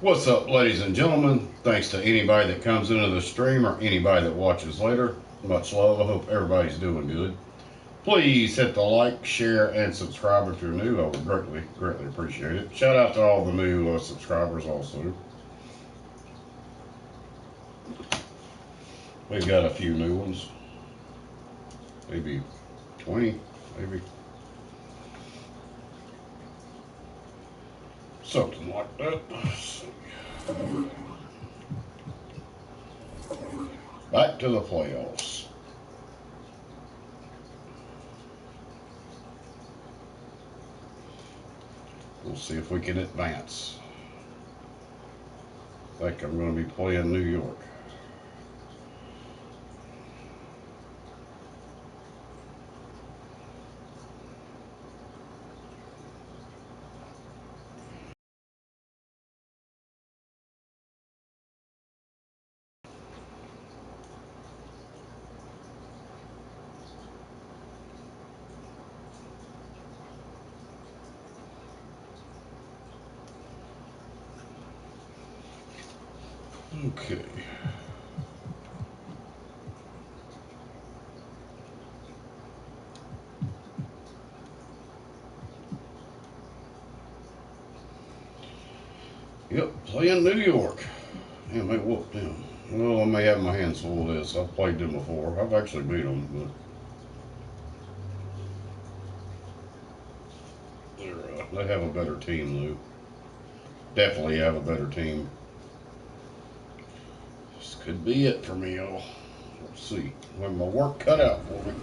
What's up, ladies and gentlemen? Thanks to anybody that comes into the stream or anybody that watches later. Much love. I hope everybody's doing good. Please hit the like, share, and subscribe if you're new. I would greatly appreciate it. Shout out to all the new subscribers also. We've got a few new ones. Maybe 20, maybe. Something like that. Back to the playoffs. We'll see if we can advance. I think I'm going to be playing New York. Okay. Yep, playing New York. Damn, they whooped them. Well, I may have my hands full of this. I've played them before. I've actually beat them, but they have a better team, Lou. Definitely have a better team. This could be it for me, y'all. Let's see. When my work cut out for me.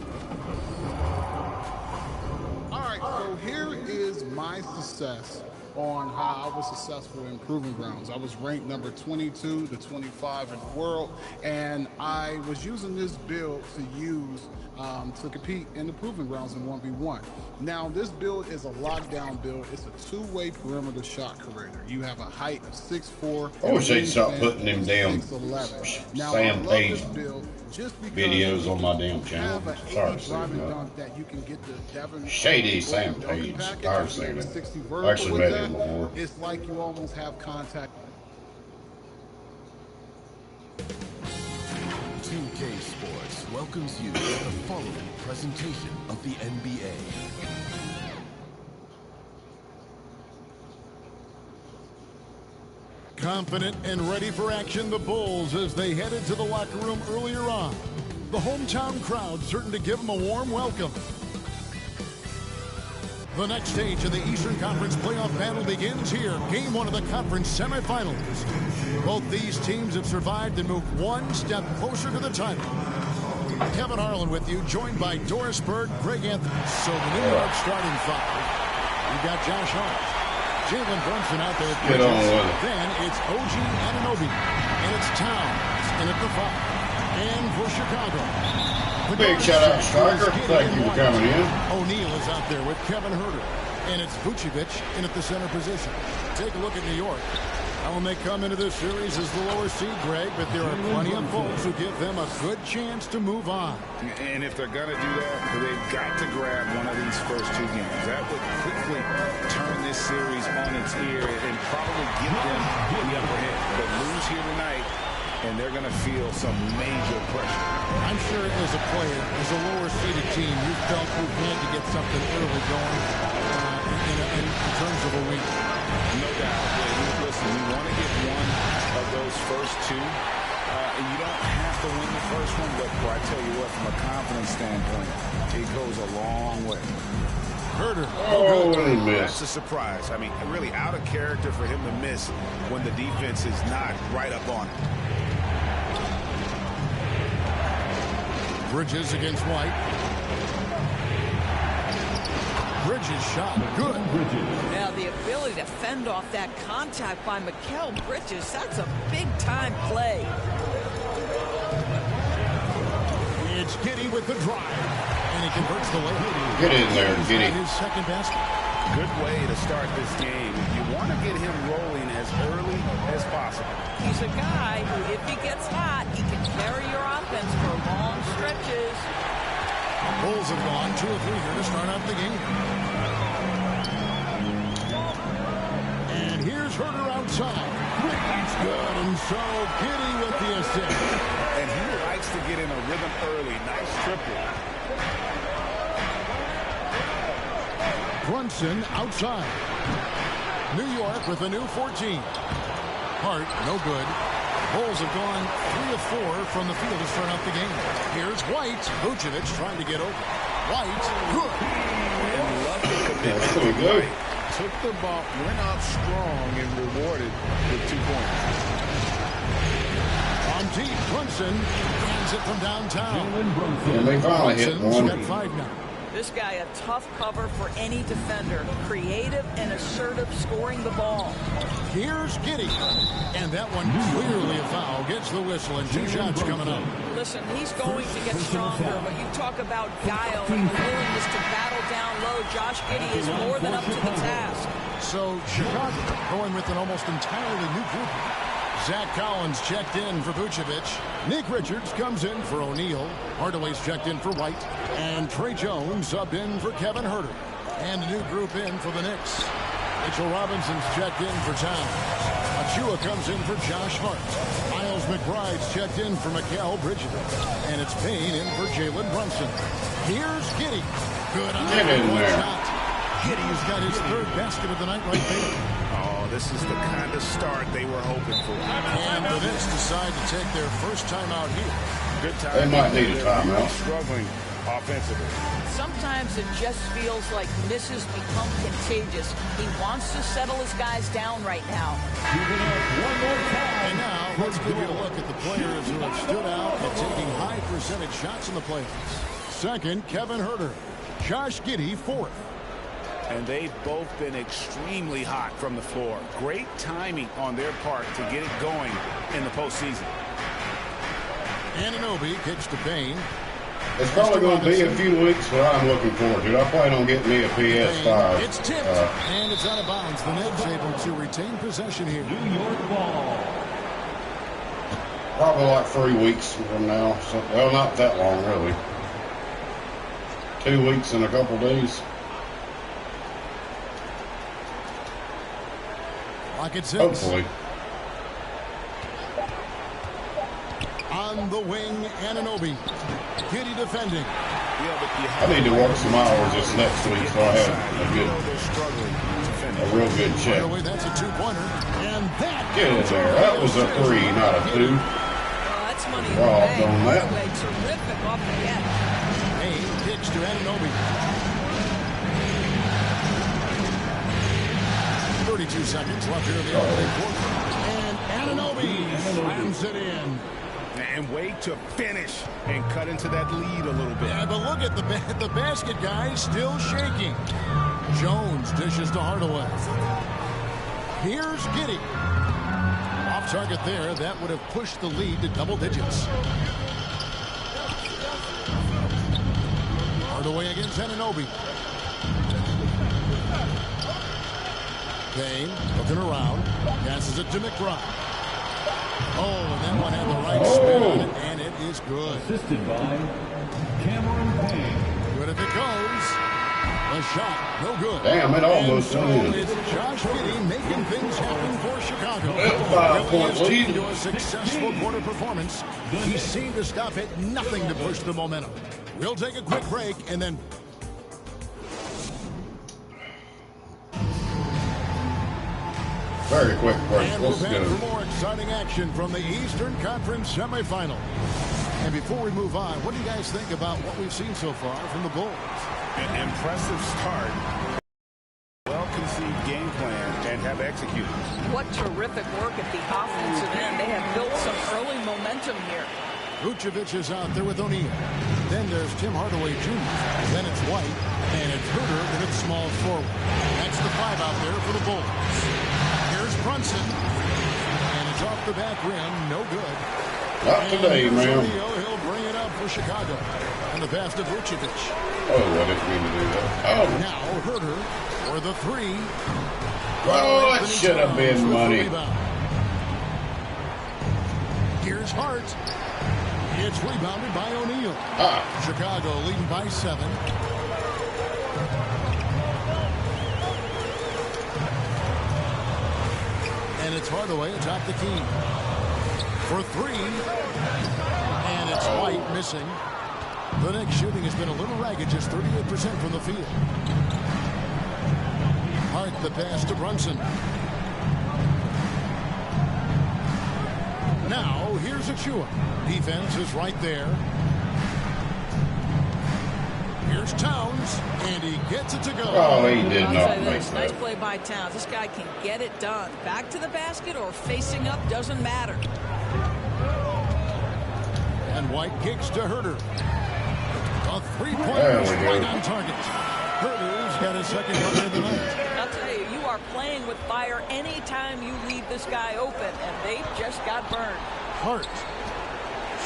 All right, so here is my success on how I was successful in Proving Grounds. I was ranked number 22 to 25 in the world, and I was using this build to compete in the Proving Grounds in 1v1. Now, this build is a lockdown build. It's a two-way perimeter shot creator. You have a height of 6'4". I wish they'd stop putting them damn Sam Page videos on my damn channel. Sorry, that you can get the Shady Sam Page. I've seen it. I actually met him before. It's like you almost have contact. 2K Sports welcomes you to the following presentation of the NBA. Confident and ready for action, the Bulls as they headed to the locker room earlier on. The hometown crowd certain to give them a warm welcome. The next stage of the Eastern Conference playoff battle begins here. Game one of the conference semifinals. Both these teams have survived and moved one step closer to the title. Kevin Harlan with you, joined by Doris Bird, Greg Anthony. So the New York starting five. You've got Josh Hart, Jalen Brunson out there. Then it's OG Anunoby, and it's Towns in at the five. And for Chicago, big shout out, Striker. Thank you for coming in. O'Neal is out there with Kevin Huerter. And it's Vucevic in at the center position. Take a look at New York. How when they come into this series as the lower seed, Greg, but there are plenty of folks who give them a good chance to move on. And if they're going to do that, they've got to grab one of these first two games. That would quickly turn this series on its ear and probably get them the upper hand. But lose here tonight, and they're going to feel some major pressure. I'm sure as a player, as a lower-seeded team, you felt you had to get something early going in terms of a week. No doubt. Listen, you want to get one of those first two. You don't have to win the first one, but I tell you what, from a confidence standpoint, it goes a long way. Huerter. Oh, he missed. That's a surprise. I mean, really out of character for him to miss when the defense is not right up on it. Bridges against White. Bridges shot. Good. Now, the ability to fend off that contact by Mikal Bridges, that's a big-time play. It's Giddey with the drive. And he converts the layup. Get in there, Giddey. His second basket. Good way to start this game. You want to get him rolling as early as possible. He's a guy who, if he gets hot, he can carry your offense for long stretches. Bulls have gone 2 of 3 here to start out the game. And here's Huerter outside. Quick And so Giddy with the assist. And he likes to get in a rhythm early. Nice triple. Brunson outside. New York with a new 14. Hart, no good. Bulls have gone 3 of 4 from the field to start out the game. Here's White. Vucevic trying to get open. White, good. And love the commitment. That's pretty good. Took the bump, went up strong, and rewarded with 2 points. On deep, Brunson hands it from downtown. And they finally hit Brunson's one. got 5 now. This guy a tough cover for any defender. Creative and assertive scoring the ball. Here's Giddy. And that one clearly a foul. Gets the whistle and 2 shots coming up. Listen, he's going to get stronger, but you talk about guile and willingness to battle down low. Josh Giddey is more than up to the task. So Chicago going with an almost entirely new group. Zach Collins checked in for Vucevic. Nick Richards comes in for O'Neal. Hardaway's checked in for White. And Trey Jones subbed in for Kevin Huerter. And a new group in for the Knicks. Mitchell Robinson's checked in for Towns. Achua comes in for Josh Hart. Miles McBride's checked in for Mikal Bridges. And it's Payne in for Jalen Brunson. Here's Giddy. Good on Get in there. shot. Giddy's got his 3rd basket of the night right there. Oh, this is the kind of start they were hoping for. And the Knicks decide to take their first time out here. Good time. They might need a They're timeout. struggling offensively. Sometimes it just feels like misses become contagious. He wants to settle his guys down right now. And now, let's give you a look at the players who have stood out at taking high percentage shots in the playoffs. Second, Kevin Huerter. Josh Giddey, 4th. And they've both been extremely hot from the floor. Great timing on their part to get it going in the postseason. Anunoby kicks to Payne. It's probably going to be a few weeks, but I'm looking forward to it. I plan on getting me a PS5. It's tipped, and it's out of bounds. The Knicks able to retain possession here. New York ball. Probably like 3 weeks from now. So, well, not that long, really. 2 weeks and a couple days. Lock at 6. Hopefully. On the wing, Anunoby. Giddey defending. Yeah, but I need to work some hours this next week so I have they're struggling to finish. a real good By check. the way, that's a 2-pointer. And that Get in there. That was a 3, not a 2. That's money in the Robbed bank. on that. Hardaway, terrific off the edge. Payne kicks to Anunoby. 32 seconds left here in the opening quarter. And Anunoby slams it in. And wait to finish and cut into that lead a little bit. Yeah, but look at the basket, guys, still shaking. Jones dishes to Hardaway. Here's Giddey. Off target there. That would have pushed the lead to double digits. Hardaway against Anunoby. Payne looking around. Passes it to McBride. Oh, and that one had the right spin on it, and it is good. Assisted by Cameron Payne. Good if it goes. A shot, no good. Damn, it almost And so went in. it's Josh Giddey making things happen for Chicago. Well, 5-point Really is lead. to a successful quarter performance. He seemed to stop at nothing to push the momentum. We'll take a quick break and then. Very quick break. And we're Let's back go. for more exciting action from the Eastern Conference semifinal. And before we move on, what do you guys think about what we've seen so far from the Bulls? An impressive start. Well-conceived game plan and have executed. What terrific work at the offensive end. They have built some early momentum here. Vucevic is out there with O'Neal. Then there's Tim Hardaway Jr. Then it's White. And it's Huerter with its small forward. That's the 5 out there for the Bulls. Here's Brunson. And it's off the back rim. No good. Not today, And ma'am. He'll bring it up for Chicago. And the pass to Vucevic. Oh, I didn't mean to do that. Oh, Now Huerter for the 3. oh, it Anthony should have Towns been with the money. rebound. Here's Hart. It's rebounded by O'Neal. Ah, Chicago leading by 7. And it's Hardaway atop the key. for three. And it's White missing. The Knicks shooting has been a little ragged, just 38% from the field. Hart the pass to Brunson. Now, here's Achua. Defense is right there. Here's Towns, and he gets it to go. Oh, he did not say make this. that. Nice play by Towns. This guy can get it done. Back to the basket or facing up, doesn't matter. And White kicks to Herter. A three-pointer There is we go. right on target. Herter's got his second bucket of the night. I'll tell you, you are playing with fire anytime you leave this guy open, and they just got burned. Hart.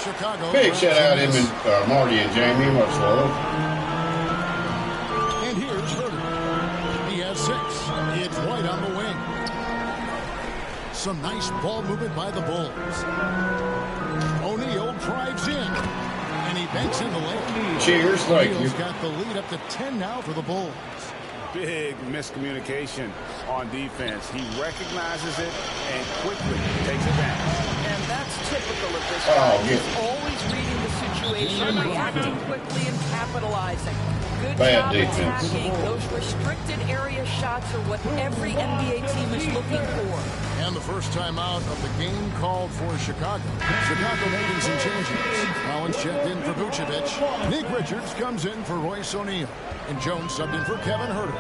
Chicago. Big shout out him and Marty and Jamie. Much love. And here's Herter. He has 6. It's White on the wing. Some nice ball movement by the Bulls. O'Neal drives in. And he banks in the lane. Cheers, thank you. O'Neal's got the lead up to 10 now for the Bulls. Big miscommunication on defense. He recognizes it and quickly takes advantage. And that's typical of this Oh, guy. yeah. He's always reading the situation, reacting quickly, and capitalizing. Good Bad job defense. attacking. Those restricted area shots are what every NBA team is looking for. And the first time out of the game called for Chicago. Chicago making some changes. Collins checked in for Vucevic. Nick Richards comes in for Royce O'Neal. And Jones subbed in for Kevin Herter.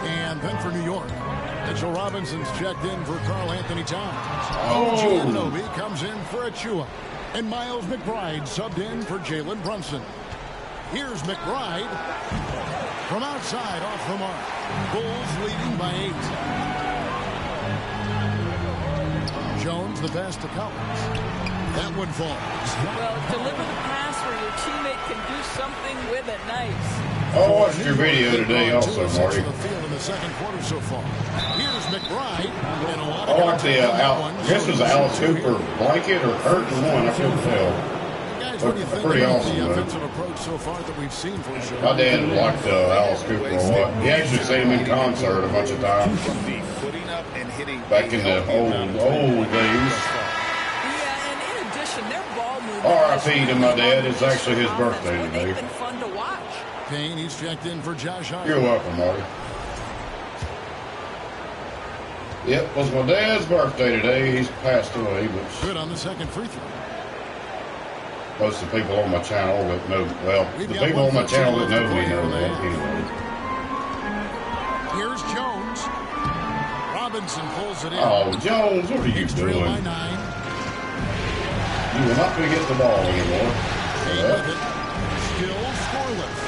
And then for New York, Mitchell Robinson's checked in for Karl Anthony Towns. Oh. Giannobi comes in for Achua. And Miles McBride subbed in for Jalen Brunson. Here's McBride. From outside, off the mark. Bulls leading by 8. Jones the pass to Collins. That one falls. Well, deliver the pass where your teammate can do something with it. Nice. I watched your video today also, Marty. The field in the second quarter so far. Here's McBride. And a lot I of like the, I guess it was the Alice Cooper blanket or curtain one, I couldn't tell. Guys, what do you think Pretty about awesome, the man. offensive approach so far that we've seen for sure? My dad liked Alice Cooper a lot. He actually seen him in concert a bunch of times From the footing up and hitting back in the old days. Yeah, and in addition, their ball movement. R.I.P. to my dad. It's actually his birthday today. They've been fun to watch. Payne, he's checked in for Josh Hart. You're welcome, Marty. Yep, it was my dad's birthday today. He's passed away, but Good on the second free throw. most of the people on my channel that know, well, We've the got people on my 1:15 channel that left to know play me know here that tonight. anyway. Here's Jones. Robinson pulls it in. Oh, Jones, what are you Knicks trail doing? by 9. You will not going to get the ball anymore. Payne Yeah. with it. Still scoreless.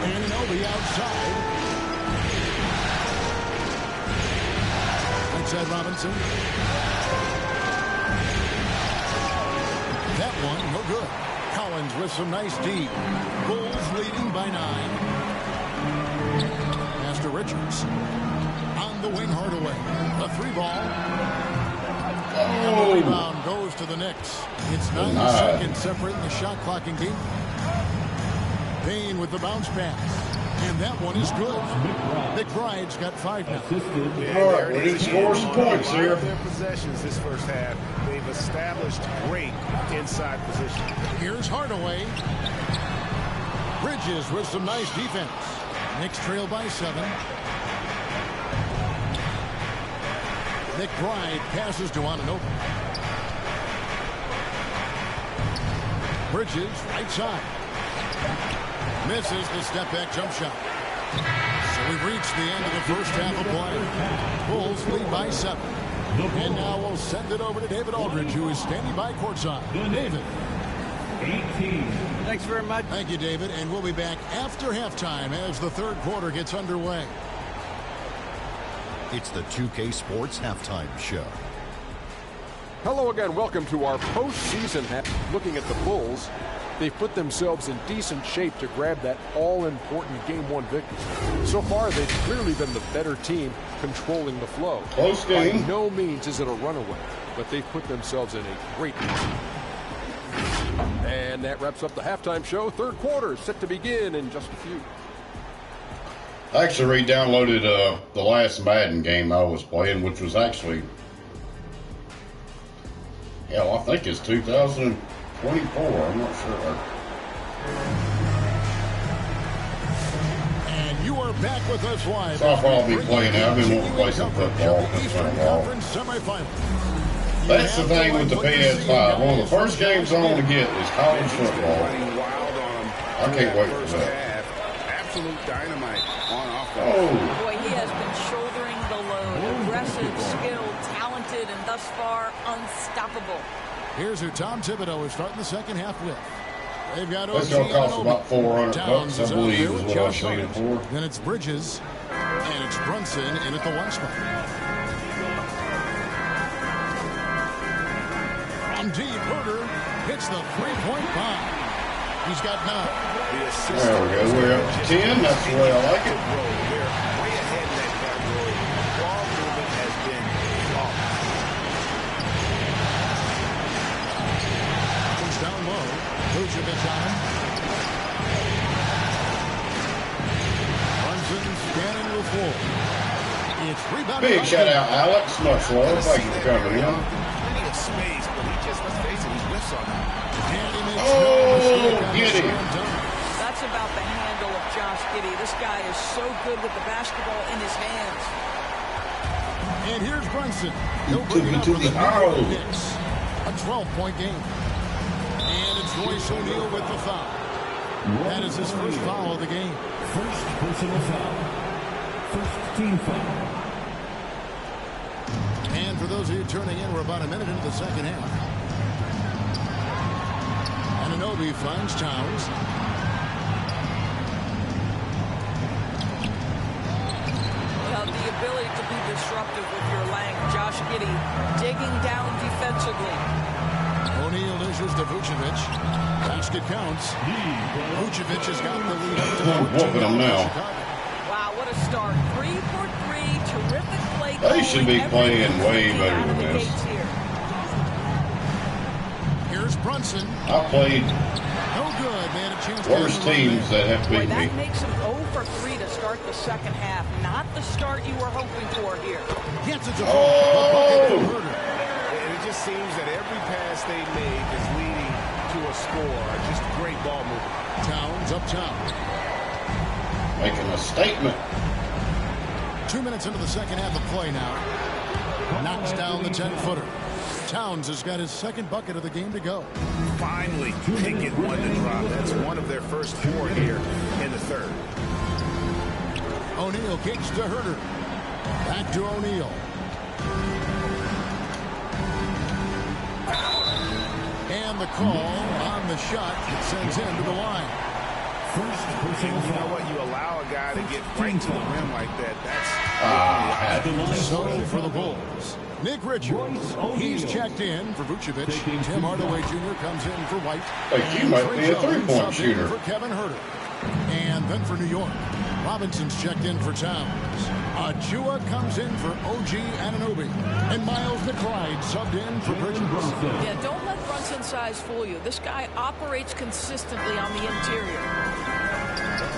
Anunoby outside. Inside Robinson. That one, no good. Collins with some nice D. Bulls leading by 9. Master Richards. On the wing, Hardaway. A 3-ball. And the Oh, rebound goes to the Knicks. It's 9 Nice. seconds separating the shot clock and game. Payne with the bounce pass. And that one is good. McBride's got 5 now. all right, we need to score some points here. Their possessions this first half, they've established great inside position. Here's Hardaway. Bridges with some nice defense. Knicks trail by 7. McBride passes to Anunoby. Bridges right side. Misses the step back jump shot. So we've reached the end of the first half of play. Bulls lead by 7. And now we'll send it over to David Aldridge, who is standing by courtside. David. 18. Thanks very much. Thank you, David. And we'll be back after halftime as the third quarter gets underway. It's the 2K Sports Halftime Show. Hello again. Welcome to our postseason. Looking at the Bulls, they've put themselves in decent shape to grab that all-important Game 1 victory. So far, they've clearly been the better team controlling the flow. Close game. By no means is it a runaway, but they've put themselves in a great position. And that wraps up the halftime show. Third quarter is set to begin in just a few. I actually re-downloaded the last Madden game I was playing, which was actually Yeah, well, I think it's 2024. I'm not sure. And you are back with us live. Softball I'll be playing now. I've been wanting to play some football. Eastern Conference semifinal. That's the thing with the PS5. One of the first games I want to get is college football. I can't wait for that. Absolute dynamite on offense. Oh. Boy, he has been shouldering the load. Aggressive, skilled, talented, and thus far unstoppable. Here's who Tom Thibodeau is starting the second half with. They've got That's going to cost about $400, I believe, is what I've seen it for. Then it's Bridges, and it's Brunson in at the one spot. From deep, Herder hits the three-point bomb. He's got 9. There we go. We're up to 10. That's the way I like it. They're way ahead in that category. Ball movement has been Comes down low. Vucevic on him. Brunson scanning the floor. It's rebounded. Big shout out, Alex. Much love. Thank you for coming in. plenty of space, but he just, let's face it, he whiffs on that. Oh, get him. That's about the handle of Josh Giddey. This guy is so good with the basketball in his hands. And here's Brunson. He took it to the arrow. A 12-point game. And it's Royce O'Neal with the foul. That is his first foul of the game. First personal foul. First team foul. And for those of you turning in, we're about a minute into the second half. Anunoby finds Towns. Well, the ability to be disruptive with your length. Josh Giddey digging down defensively. O'Neal dishes to Vucevic. Basket counts. Vucevic has got the lead. Whooping them now. Wow, what a start. 3 for 3. Terrific play. They should be playing way better than this. Here's Brunson. I played No good. They had a chance worse teams that have Boy, beat me. that makes him 0 for 3 to start the second half. Not the start you were hoping for here. Gets it to Oh! And it just seems that every pass they make is leading to a score. Just great ball movement. Towns up top. Making a statement. 2 minutes into the second half of play now. Knocks down the 10-footer. Towns has got his second bucket of the game to go. Finally, they get one to drop. That's one of their first 4 here in the third. O'Neal kicks to Herder. Back to O'Neal. And the call on the shot that sends him to the line. First personal You know foul. what? You allow a guy to get right to the rim like that. That's At the line So for for the Bulls, Nick Richards. He's checked in for Vucevic. Tim Hardaway Jr. comes in for White. Like you might be a three-point subbed in shooter. for Kevin Herter. And then for New York, Robinson's checked in for Towns. Achua comes in for OG Anunoby. And Miles McBride subbed in for Bridges. Yeah, don't let Brunson's size fool you. This guy operates consistently on the interior.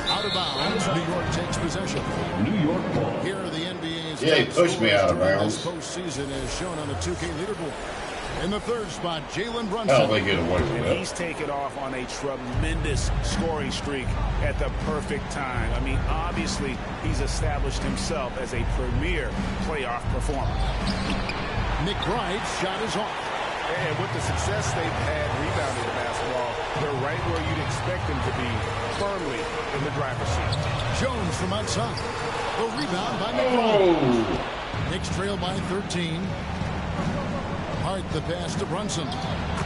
Out of bounds, New York takes possession. New York ball. Here are the NBA's Yeah, he top pushed me scorers out of during bounds. this postseason as shown on the 2K leaderboard. In the third spot, Jalen Brunson. How they get away with And that? he's taken off on a tremendous scoring streak at the perfect time. I mean, obviously, he's established himself as a premier playoff performer. McBride's shot is off. And with the success they've had rebounding the basketball, they're right where you'd expect them to be, firmly in the driver's seat. Jones from outside. The rebound by McBride. Oh! Knicks trail by 13. Hart the pass to Brunson.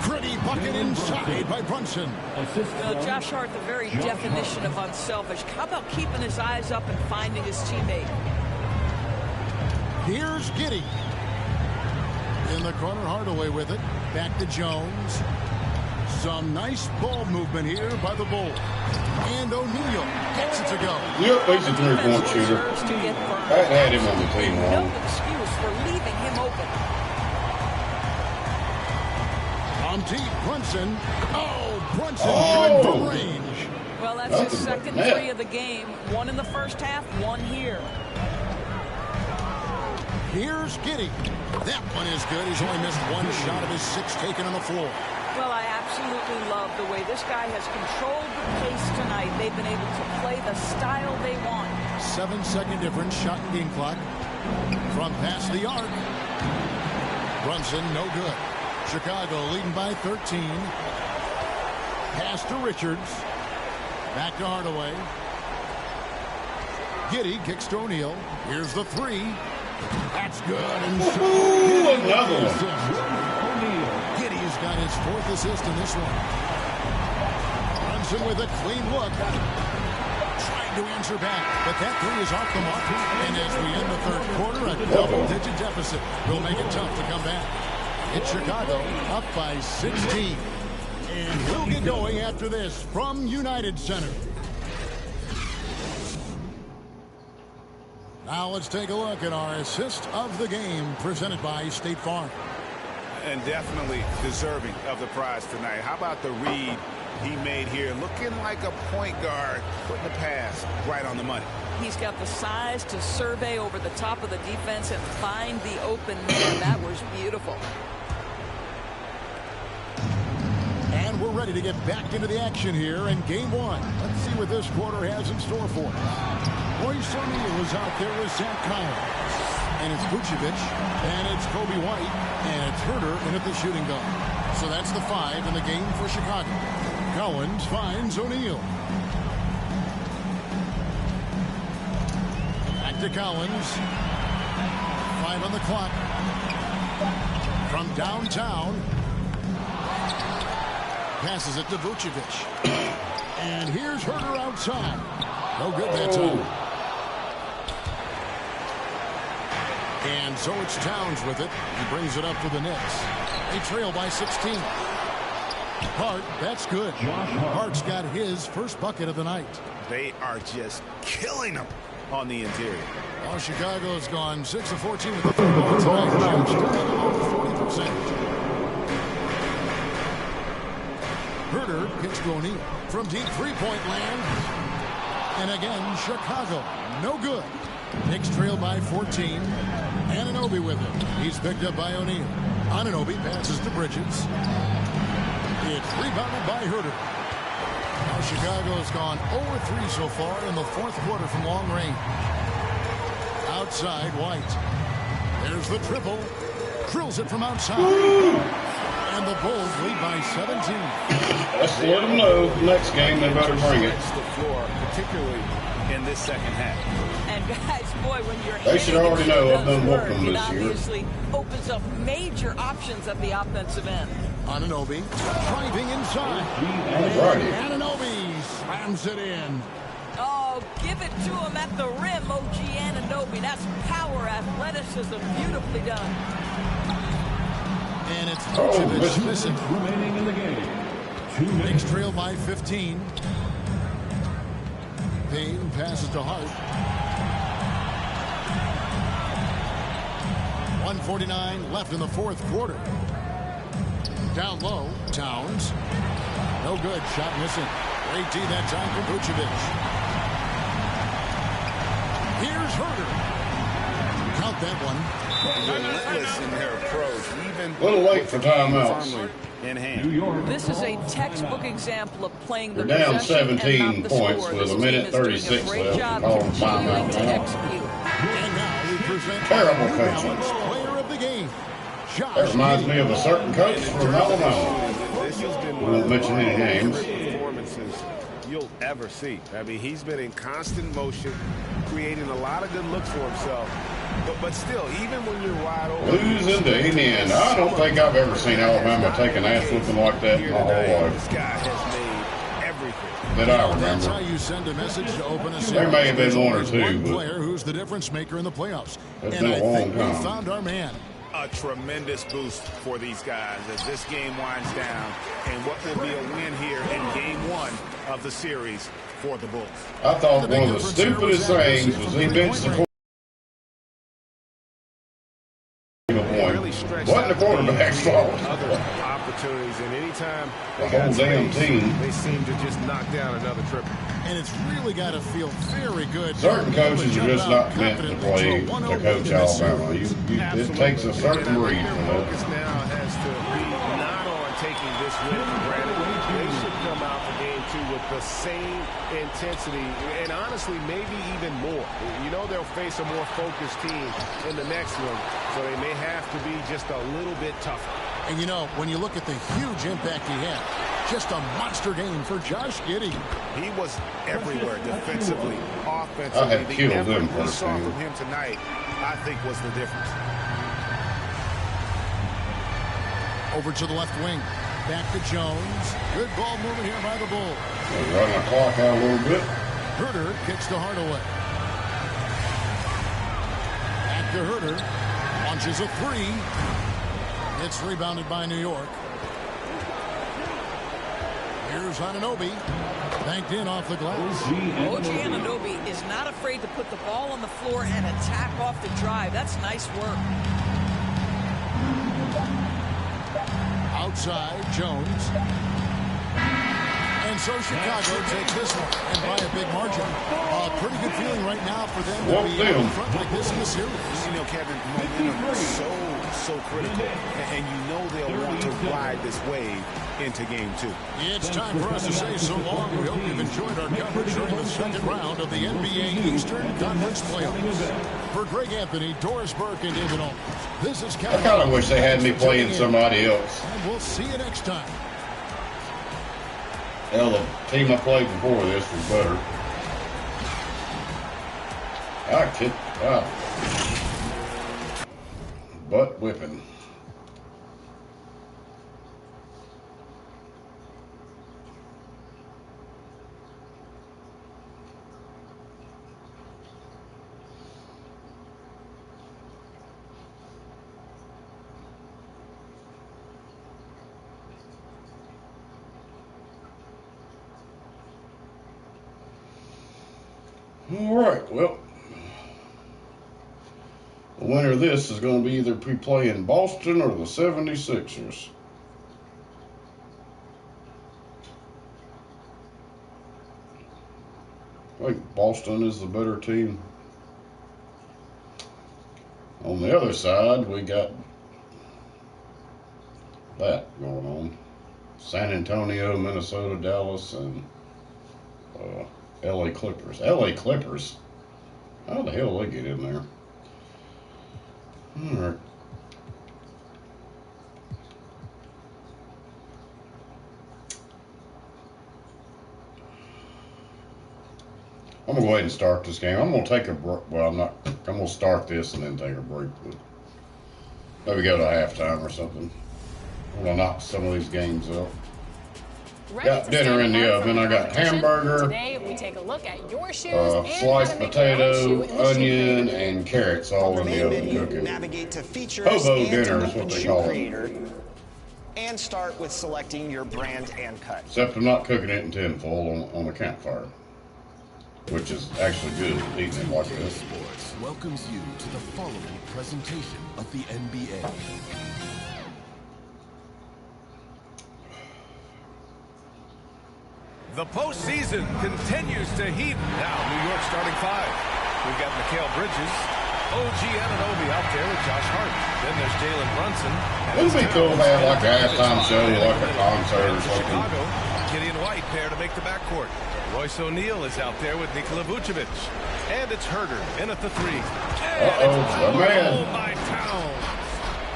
Pretty bucket inside by Brunson. Well, Josh Hart, the very definition of unselfish. How about keeping his eyes up and finding his teammate? Here's Giddey. In the corner, Hardaway with it. Back to Jones. Some nice ball movement here by the Bulls. And O'Neal gets it to go. Yep, he's a three-point shooter. I had him on the team No long. excuse for leaving him open. On deep, Brunson. Oh, Brunson Oh. good from range. Well, that's Nothing his but second net. 3 of the game. 1 in the first half, 1 here. Here's Giddy. That one is good. He's only missed one shot of his 6 taken on the floor. Well, I absolutely love the way this guy has controlled the pace tonight. They've been able to play the style they want. 7-second difference, shot and game clock. From past the arc. Brunson, no good. Chicago leading by 13. Pass to Richards. Back to Hardaway. Giddy kicks to O'Neal. Here's the 3. That's good. And Another one. Giddy's got his 4th assist in this one. Brunson with a clean look. Trying to answer back, but that 3 is off the mark. And as we end the 3rd quarter, a double-digit deficit will make it tough to come back. It's Chicago up by 16. And we'll get going after this from United Center. Now let's take a look at our assist of the game presented by State Farm. And definitely deserving of the prize tonight. How about the read he made here? Looking like a point guard, putting the pass right on the money. He's got the size to survey over the top of the defense and find the open man. That was beautiful. And we're ready to get back into the action here in game 1. Let's see what this quarter has in store for us. Royce O'Neal is out there with Zach Collins. And it's Vucevic. And it's Kobe White. And it's Herter in at the shooting guard. So that's the 5 in the game for Chicago. Collins finds O'Neal. Back to Collins. 5 on the clock. From downtown. Passes it to Vucevic. And here's Herter outside. No good that time. And so it's Towns with it. He brings it up for the Knicks. They trail by 16. Hart, that's good. Hart's got his first bucket of the night. They are just killing them on the interior. Well, Chicago's gone 6 of 14 with the 3 ball tonight. Still over 40%. Herter kicks to O'Neal from deep three-point land. And again, Chicago, no good. Knicks trail by 14. Anunoby with it. He's picked up by O'Neal. Anunoby passes to Bridges. It's rebounded by Herter. Now Chicago's gone 0-3 so far in the 4th quarter from long range. Outside, White. There's the triple. Drills it from outside. And the Bulls lead by 17. Let's let them know next game they better bring it. The floor, particularly in this second half. And guys, boy, when you're they should already know I've done work them it this year. obviously opens up major options at the offensive end. Anunoby driving inside. And Anunoby slams it in. Oh, give it to him at the rim, OG Anunoby. That's power, athleticism, beautifully done. And it's Vucevic missing. Remaining in the game. Knicks trail by 15. Payne passes to Hart. 1:49 left in the 4th quarter. Down low, Towns. No good, shot missing. Great D that time for Vucevic. Here's Herter. Count that one. Relentless in their approach. Even a little late for timeouts. In hand. This is a textbook example of playing the They're down possession 17 and not the points score. with This a minute team is doing 36 a great left. job Call them continuing timeout to now. execute. And now we present Terrible our coaching. player of the game. That reminds me of a certain coach from Alabama. This has been We won't mention any names. performances you'll ever see. I mean, he's been in constant motion, creating a lot of good looks for himself. But still, even when you're wide open, Losing to Indiana. I don't think I've ever seen Alabama take an ass whooping like that in my whole this life guy has made everything. that I That's how remember. you send a message to open a series. There may have been There's one or always two, one but player who's the difference maker in the playoffs. It's And been I a long think we time. found our man. A tremendous boost for these guys as this game winds down, and what will be a win here in game 1 of the series for the Bulls. I thought one of the stupidest things was he benched the point. Wasn't the quarterback's fault. Other opportunities opportunities, and anytime The they whole got damn space, team. they seem to just knock down another triple. And it's really got to feel very good. Certain coaches are just not meant to play to coach Alabama. It takes a certain breed for that. Focus now has to be not on taking this win for granted. They should come out for game 2 with the same intensity, and honestly, maybe even more. You know they'll face a more focused team in the next one, so they may have to be just a little bit tougher. And you know, when you look at the huge impact he had, just a monster game for Josh Giddey. He was everywhere defensively, offensively. I had The killed effort him we first saw game. from him tonight, I think, was the difference. Over to the left wing. Back to Jones. Good ball movement here by the Bulls. They're running the clock out a little bit. Herter kicks to Hardaway. Back to Herter. Launches a three. It's rebounded by New York. Here's Anunoby. Banked in off the glass. OG Anunoby is not afraid to put the ball on the floor and attack off the drive. That's nice work. Outside, Jones. And so Chicago takes this one, and by a big margin. Pretty good feeling right now for them to be out in front like this in the series. You know, Kevin, momentum is so critical, and you know they'll want to ride this wave into game 2. It's time for us to say so long. We hope you've enjoyed our coverage during the second round of the NBA Eastern Conference Playoffs. For Greg Anthony, Doris Burke, and David Aldridge, this is Kevin. I kind of wish they had me playing somebody else. And we'll see you next time. Hell, the team I played before this was better. I kicked butt whipping. All right, well, the winner of this is going to be either be playing Boston or the 76ers. I think Boston is the better team. On the other side, we got that going on. San Antonio, Minnesota, Dallas, and LA Clippers. LA Clippers? How the hell they get in there? All right. I'm gonna go ahead and start this game. I'm gonna take a break. Well, I'm not. I'm gonna start this and then take a break. Maybe go to halftime or something. I'm gonna knock some of these games up. Got dinner in the oven. I got hamburger, Today we take a look at your shoes and sliced potato, onion, and carrots all in the oven cooking. Navigate to features Hobo and dinner is what they call creator, it. and start with selecting your brand and cut. Except I'm not cooking it in tinfoil on a campfire, which is actually good, eating it like this. Sports welcomes you to the following presentation of the NBA. The postseason continues to heat. Now, New York starting 5. We've got Mikal Bridges, OG Anunoby out there with Josh Hart. Then there's Jalen Brunson. Wouldn't it be cool to have like a halftime show, like a concert or something? Chicago, Gideon White pair to make the backcourt. Royce O'Neal is out there with Nikola Vucevic. And it's Herter in at the 3. Uh-oh, the man. Oh, by Towns.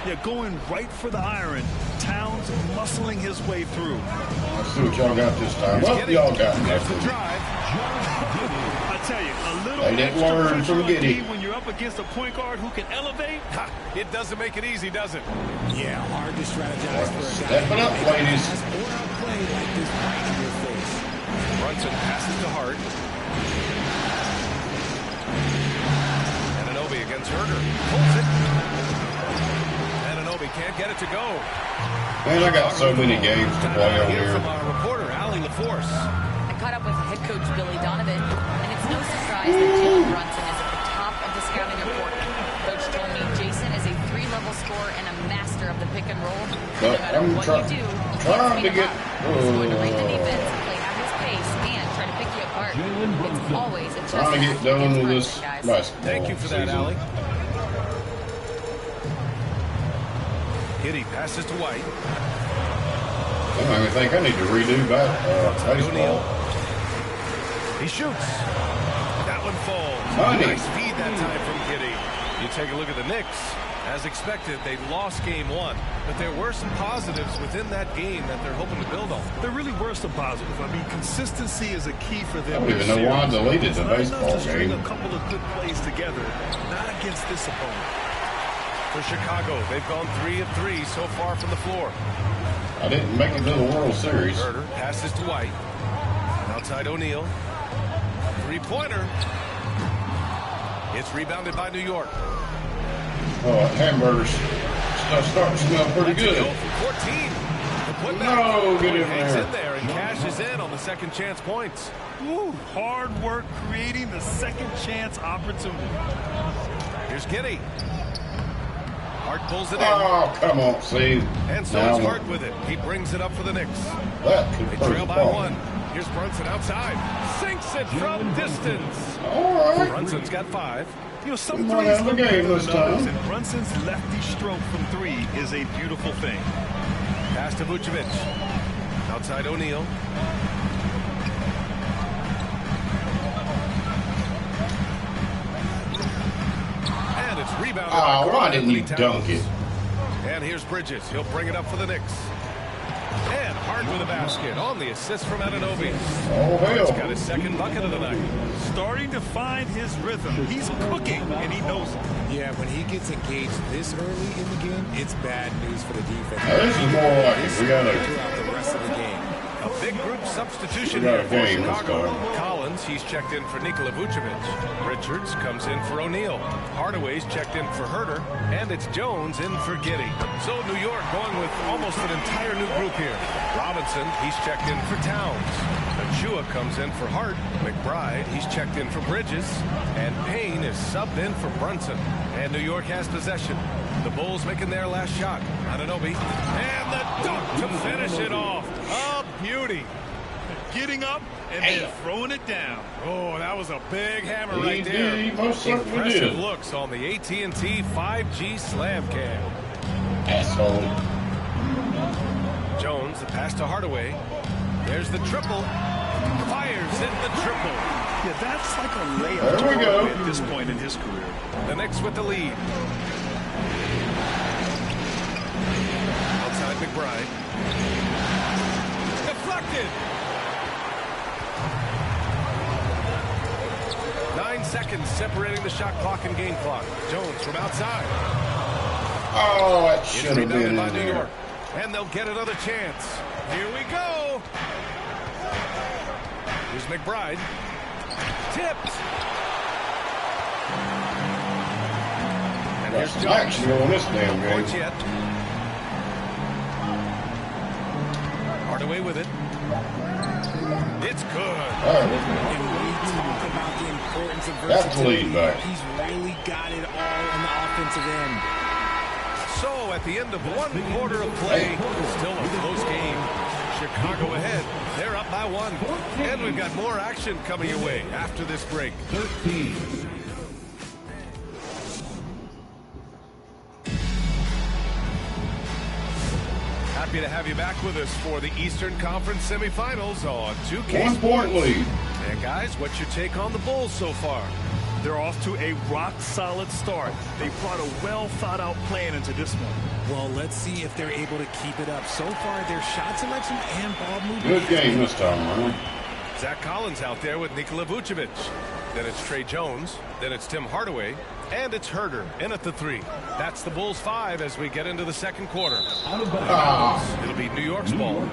Yeah, going right for the iron. Towns muscling his way through. Let's see what y'all got this time. Well, y'all got nothing. I tell you, a little They didn't extra learn pressure from on Giddey. D when you're up against a point guard who can elevate. Ha, it doesn't make it easy, does it? Yeah, hard to strategize for a guy. Step it up, ladies. Or outplay like this right in your face. Brunson passes to Hart. Anunoby against Herter. Pulls it. Anunoby can't get it to go. Man, I got so many games to play on Here here. from our reporter, Allie LaForce. I caught up with head coach Billy Donovan, and it's no surprise that Jalen Brunson is at the top of the scouting report. Coach told me Jason is a 3-level scorer and a master of the pick and roll. But No matter I'm what trying you do, to he's going to get. break the defense, play at his pace, and try to pick you apart. It's always a Trying to get done with this basketball Thank you for that, season. Allie. Giddy passes to White. I don't even think I need to redo baseball. He shoots. That one falls. Money. Nice feed that time from Giddy. You take a look at the Knicks. As expected, they lost game one, but there were some positives within that game that they're hoping to build on. There really were some positives. I mean, consistency is a key for them. I don't even know why I deleted the baseball to string game. a couple of good plays together, not against this opponent. For Chicago, they've gone 3 of 3 so far from the floor. I didn't make it to the World Series. Herder passes to White. Outside O'Neal. Three-pointer. It's rebounded by New York. Oh, hamburgers starting to smell pretty good. From 14. No, get in Hangs there. in there and cashes in on the second chance points. Woo, hard work creating the second chance opportunity. Here's Giddy. Hart pulls it in. Oh, come on, see. And so it's Hart with it. He brings it up for the Knicks. That could They trail by one. Here's Brunson outside. Sinks it from distance. All right. Brunson's got 5. You know, some might threes have a look game better this than others, time. and Brunson's lefty stroke from 3 is a beautiful thing. Pass to Vucevic. Outside O'Neal. And it's rebounded. Oh, why didn't you dunk it? And here's Bridges. He'll bring it up for the Knicks. And Hart with a basket on the assist from Anunoby. Oh, hell. He's got his second bucket of the night. Starting to find his rhythm. He's cooking, and he knows it. Yeah, when he gets engaged this early in the game, it's bad news for the defense. Now, this is more like it. We got throughout the rest of the game. A big group substitution We got here a for game this Chicago. time. Collins, he's checked in for Nikola Vucevic. Richards comes in for O'Neal. Hardaway's checked in for Herder. And it's Jones in for Giddy. So New York going with almost an entire new group here. Robinson, he's checked in for Towns. Achua comes in for Hart. McBride, he's checked in for Bridges. And Payne is subbed in for Brunson. And New York has possession. The Bulls making their last shot. Anunoby. And the dunk to finish it off. A beauty. Getting up and then throwing it down. Oh, that was a big hammer right there. He most certainly Impressive did. looks on the AT&T 5G Slam Cam. Asshole. Jones, the pass to Hardaway. There's the triple. Fires in the triple. Yeah, that's like a layup There we go. at this point in his career. The Knicks with the lead. Outside McBride. Deflected. 9 seconds separating the shot clock and game clock. Jones from outside. Oh, that It's should have been rebounded in by New there. York. And they'll get another chance. Here we go. Here's McBride. Tipped. And here's That's Jones. action on this damn Points game. yet. Hardaway with it. It's good. And when you talk about the importance of That's versatility, lead back. he's really got it all on the offensive end. So at the end of one quarter of play, still a close game. Chicago ahead. They're up by 1. And we've got more action coming your way after this break. 13. Happy to have you back with us for the Eastern Conference semifinals on 2K 1 point Sports. lead. And guys, what's your take on the Bulls so far? They're off to a rock-solid start. They brought a well-thought-out plan into this one. Well, let's see if they're able to keep it up. So far, their shot selection and ball movement. Good game this time, man. Zach Collins out there with Nikola Vucevic. Then it's Trey Jones. Then it's Tim Hardaway. And it's Herder in at the 3. That's the Bulls 5 as we get into the second quarter. It'll be New York's ball.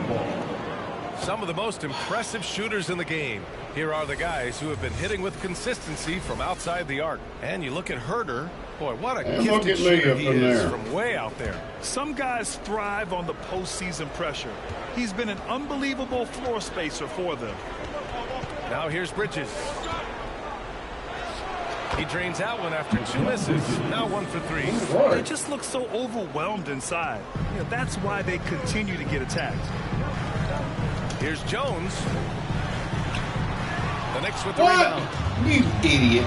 Some of the most impressive shooters in the game. Here are the guys who have been hitting with consistency from outside the arc. And you look at Herder. Boy, what a And look gifted at me shooter up he in is there. from way out there. Some guys thrive on the postseason pressure. He's been an unbelievable floor spacer for them. Now here's Bridges. He drains out one after 2 misses. Now 1 for 3. They just look so overwhelmed inside. You know, that's why they continue to get attacked. Here's Jones. The Knicks with the rebound. You idiot.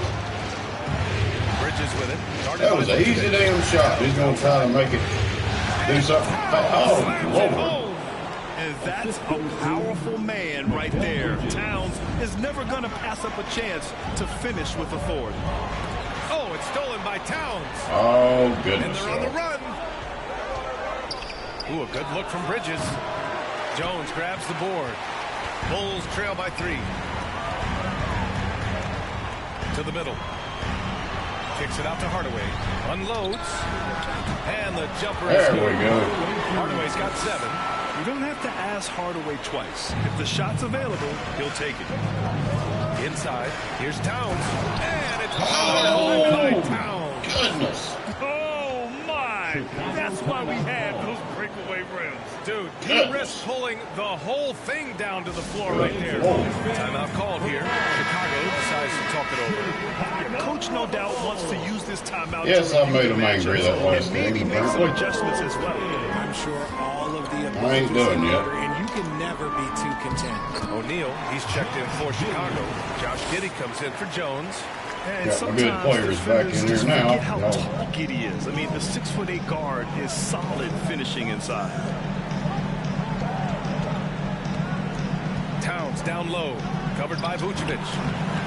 Bridges with it. That was an easy damn shot. He's going to try to make it do something. Oh, Lord. And that's a powerful man right there. Towns is never going to pass up a chance to finish with authority. Oh, it's stolen by Towns. Oh, goodness. And they're on the run. Ooh, a good look from Bridges. Jones grabs the board. Bulls trail by 3. To the middle. Kicks it out to Hardaway. Unloads. And the jumper is good. There we go. Hardaway's got 7. You don't have to ask Hardaway twice. If the shot's available, he'll take it. Inside, here's Towns. And it's oh, by Towns. Goodness. Oh, my. That's why we had those breakaway rims. Dude, he risks pulling the whole thing down to the floor right there. Timeout called here. Chicago decides to talk it over. Coach, no doubt, wants to use this timeout. Yes, I made him angry that last and maybe game. make some adjustments as well. I'm sure all of the I ain't done yet. and you can never be too content. O'Neal, he's checked in for Chicago. Josh Giddey comes in for Jones. And got my good sometimes players back in there now. Forget how tall Giddey is. I mean, the 6'8" guard is solid finishing inside. Towns down low, covered by Vucevic.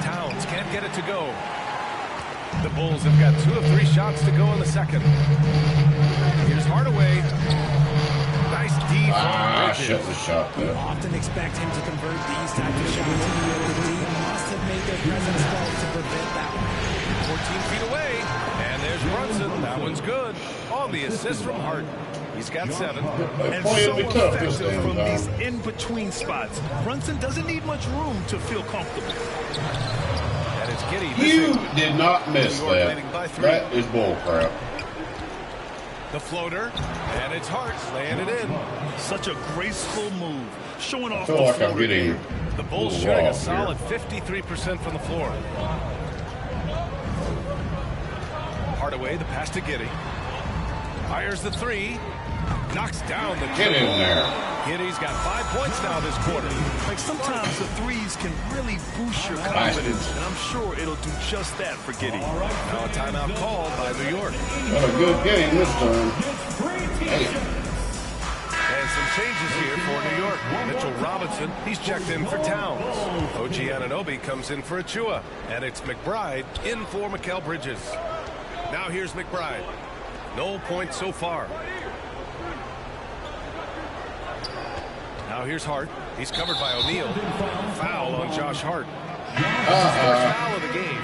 Towns can't get it to go. The Bulls have got 2 of 3 shots to go in the second. Here's Hardaway. Nice D from Bridges. Shut the shot there. Often expect him to convert these types of shots. The team must have made their presence felt to prevent that one. 14 feet away, and there's Brunson. That one's good. On the assist from Hart. He's got 7. And so effective from these in-between spots. Brunson doesn't need much room to feel comfortable. And it's Giddey. You did not miss that. That is bull crap. The floater, and it's Hart laying it in. Such a graceful move, showing off I feel like I'm getting the Bulls shooting a solid 53% from the floor. Hardaway, the pass to Giddey. Fires the 3. Knocks down the Get in there. Giddey's got 5 points now this quarter. Like sometimes the threes can really boost your confidence, and I'm sure it'll do just that for Giddey. Now a timeout called by New York. Got a good game this time. And some changes here for New York. Mitchell Robinson, he's checked in for Towns. OG Anunoby comes in for Achua. And it's McBride in for Mikal Bridges. Now here's McBride. No points so far. Now here's Hart. He's covered by O'Neal. Foul on Josh Hart. First foul of the game.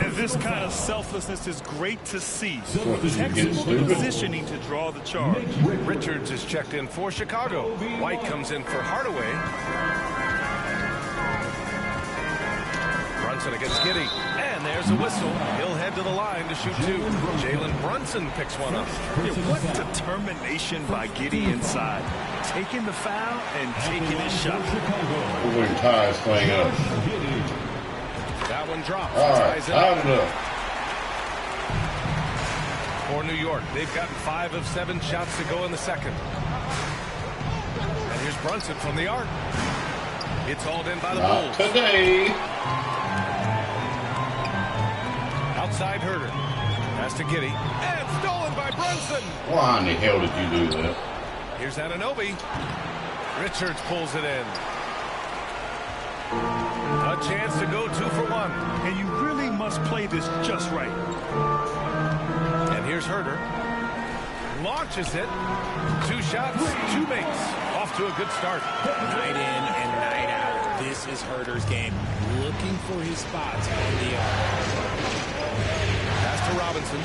And this kind of selflessness is great to see. Textbook positioning to draw the charge. Richards is checked in for Chicago. White comes in for Hardaway. Brunson against Giddey. And there's a whistle. He'll head to the line to shoot 2. Jalen Brunson picks one up. What determination by Giddey inside. Taking the foul and taking his shot. We're going to tie this thing up. That one drops. All right, tied it up. For New York, they've gotten 5 of 7 shots to go in the second. And here's Brunson from the arc. It's hauled in by the Not Bulls. today. Outside Herter. Pass to Giddey. And stolen by Brunson. Why in the hell did you do that? Here's Anunoby. Richards pulls it in. A chance to go 2 for 1. And you really must play this just right. And here's Herter. Launches it. 2 shots, 2 makes. Off to a good start. Night in and night out. This is Herter's game. Looking for his spots on the arc. Pass to Robinson.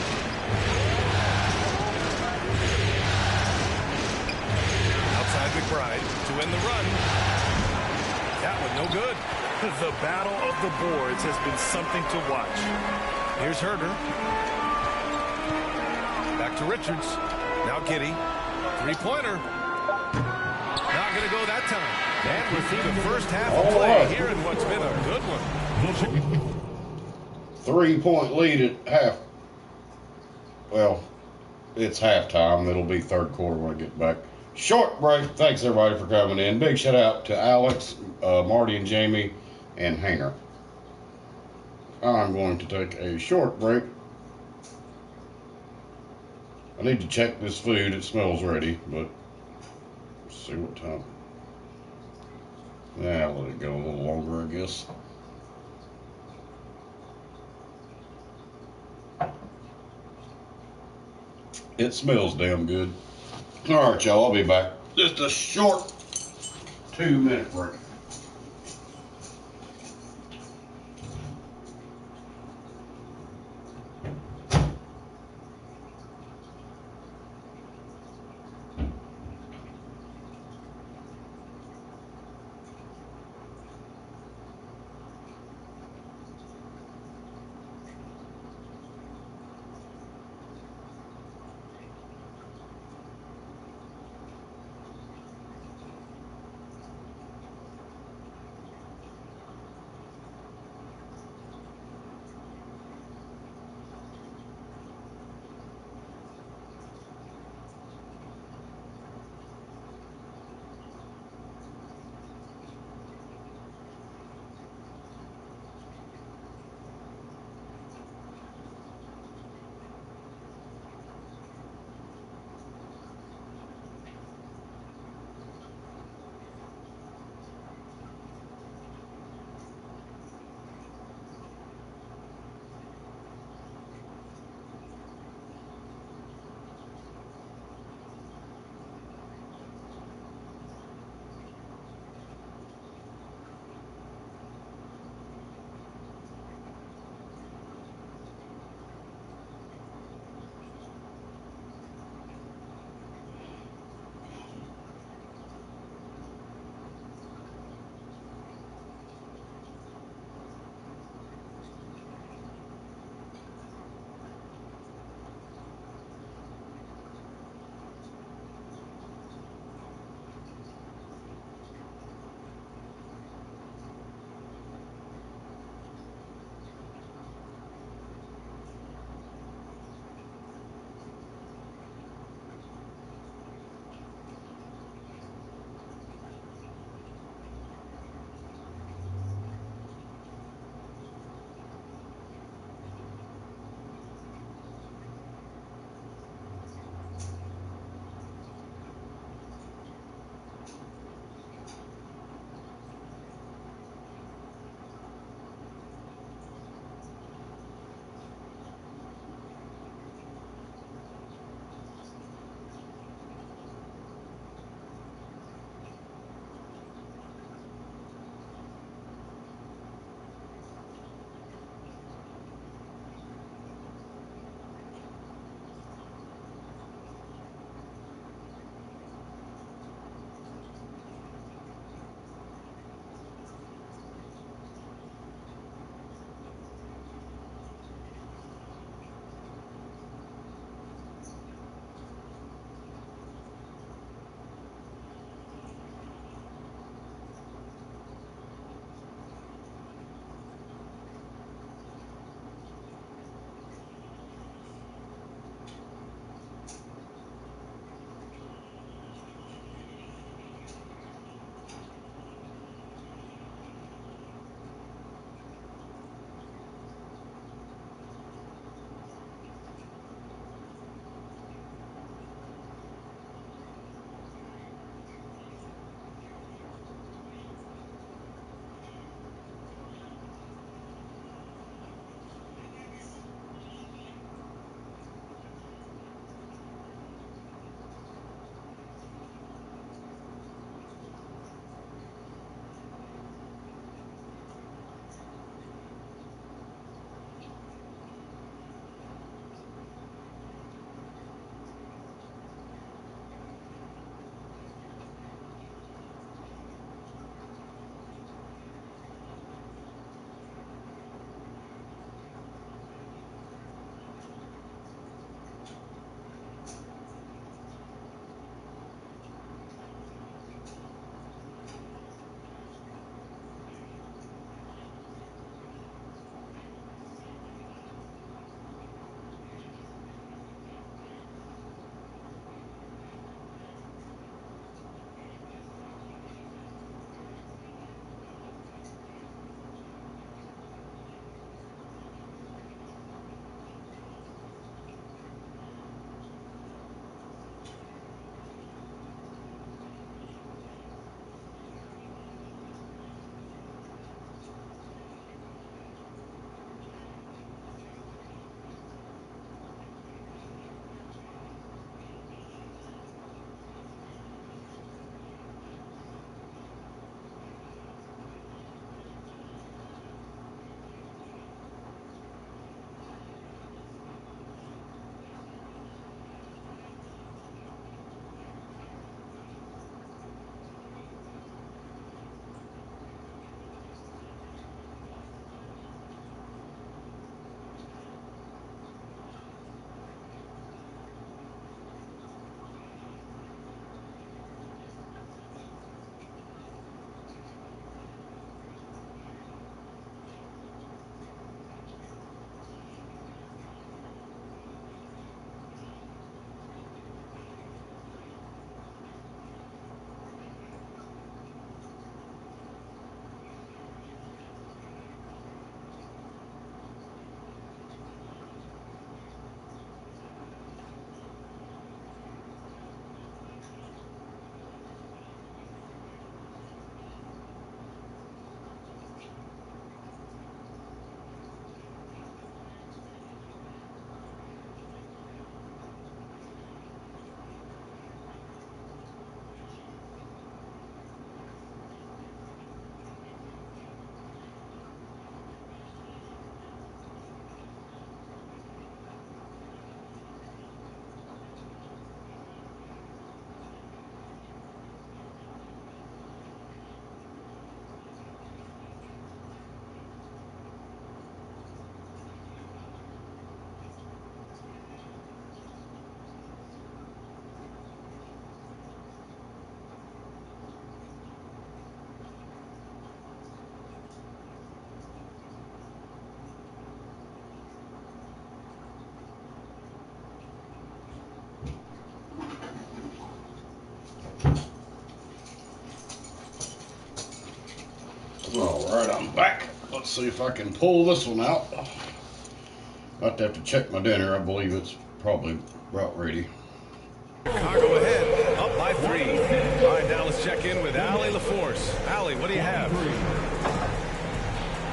Outside McBride to win the run. That one no good. The battle of the boards has been something to watch. Here's Herter. Back to Richards. Now Giddey. 3-pointer. Not going to go that time. And we're through the first half of play here in what's been a good one. 3-point lead at half. Well, it's halftime. It'll be third quarter when I get back. Short break. Thanks everybody for coming in. Big shout out to Alex, Marty and Jamie, and Hanger. I'm going to take a short break. I need to check this food. It smells ready, but let's see what time. Yeah, I'll let it go a little longer, I guess. It smells damn good. All right, y'all, I'll be back. Just a short 2-minute break. Alright, I'm back. Let's see if I can pull this one out. I'll have to check my dinner. I believe it's probably about ready. Chicago ahead, up by 3. All right, now let's check in with Allie LaForce. Allie, what do you have?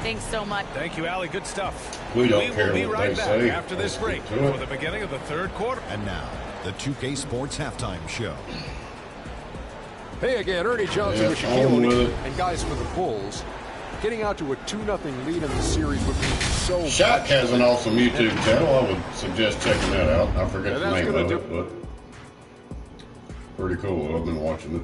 Thanks so much. Thank you, Allie. Good stuff. We don't care will be what right they back say. after this break for the beginning of the third quarter. And now, the 2K Sports Halftime Show. Hey again, Ernie Johnson with Shaquille O'Neal. And guys, for the Bulls, getting out to a 2-0 lead in the series would be so Shaq has an awesome YouTube channel. I would suggest checking that out. I forget the name of it, but pretty cool. I've been watching it.